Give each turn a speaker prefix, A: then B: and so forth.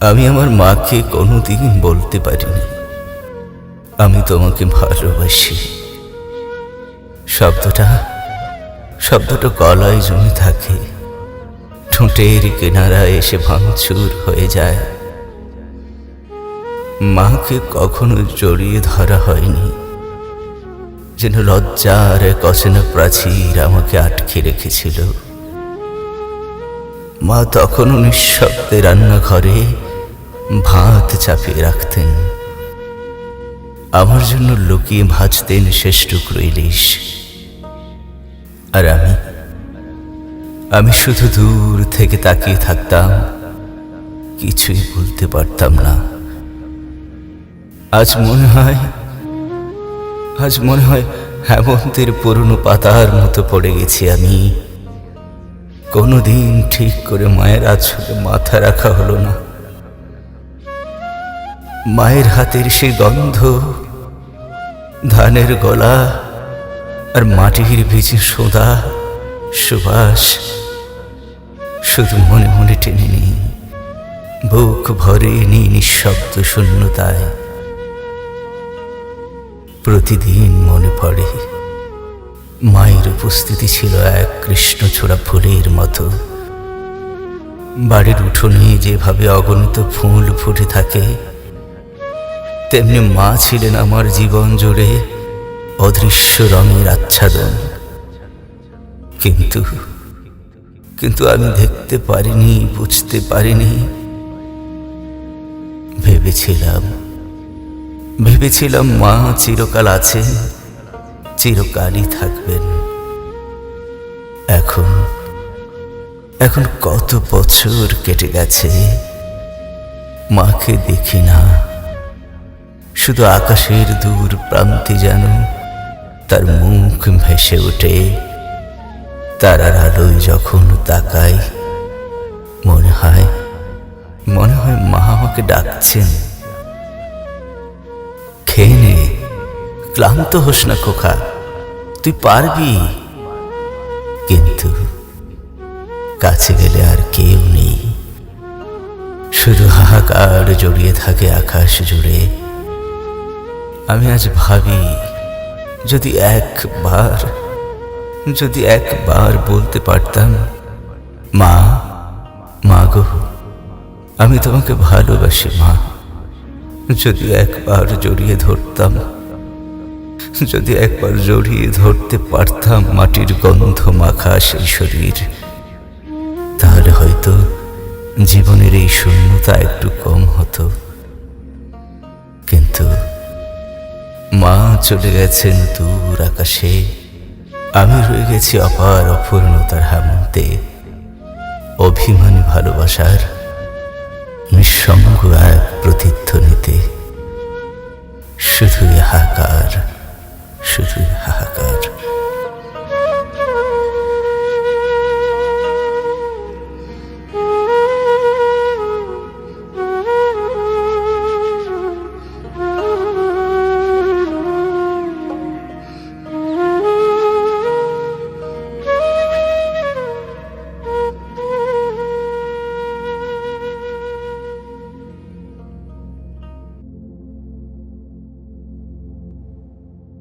A: আমি আমার মাকে কোনোদিন বলতে পারিনি আমি তোমাকে ভালোবাসি। শব্দটা গলায় জমে থাকে, ঠোঁটের কিনারায় এসে ভাঙচুর হয়ে যায়। মাকে কখনো জড়িয়ে ধরা হয়নি, যেন লজ্জার এক অচেনা প্রাচীর আমাকে আটকে রেখেছিল। মা তখনও নিঃশব্দে রান্নাঘরে ভাত চাপিয়ে রাখতেন, আমার জন্য লুকিয়ে ভাজতেন শেষ টুকরো ইলিশ। আর আমি শুধু দূর থেকে তাকিয়ে থাকতাম, কিছুই বলতে পারতাম না। আজ মনে হয় হেমন্তের পুরনো পাতার মতো পড়ে গেছি আমি। কোনোদিন ঠিক করে মায়ের আঁচলে মাথা রাখা হলো না। মায়ের হাতের সেই গন্ধ, ধানের গলা আর মাটির ভিজে সোঁদা সুবাস শুধু মনে মনে টেনে নিই, বুক ভরে নি নিঃশব্দ শূন্যতায়। প্রতিদিন মনে পড়ে মায়ের উপস্থিতি ছিল এক কৃষ্ণচূড়া ফুলের মতো। বাড়ির উঠোনে যেভাবে অগণিত ফুল ফুটে থাকে, তেমনি মা ছিলেন আমার জীবন জুড়ে অদৃশ্য রঙের আচ্ছাদন। কিন্তু আমি দেখতে পারিনি, বুঝতে পারিনি। ভেবেছিলাম মা চিরকাল আছেন, চিরকালই থাকবেন। এখন কত বছর কেটে গেছে, মাকে দেখি না। শুধু আকাশের দূর প্রান্তে যেন তার মুখ ভেসে ওঠে। তারার আলোয় যখন তাকাই, মনে হয় মা আমাকে ডাকছেন, খেয়ে নে, ক্লান্ত হোস না খোকা, তুই পারবি। কিন্তু কাছে গেলে আর কেউ নেই, শুধু হাহাকার জড়িয়ে থাকে আকাশ জুড়ে। আমি আজ ভাবি, যদি একবার বলতে পারতাম, মা গো, আমি তোমাকে ভালোবাসি মা। যদি একবার জড়িয়ে ধরতে পারতাম মাটির গন্ধ মাখা সেই শরীর, তাহলে হয়তো জীবনের এই শূন্যতা একটু কম হতো। কিন্তু মা চলে গেছেন দূর আকাশে, আমি রয়ে গেছি অপার অপূর্ণতার হেমন্তে, অভিমানী ভালোবাসার নিঃসঙ্গ এক প্রতিধ্বনিতে। শুধু হাহাকার, শুধু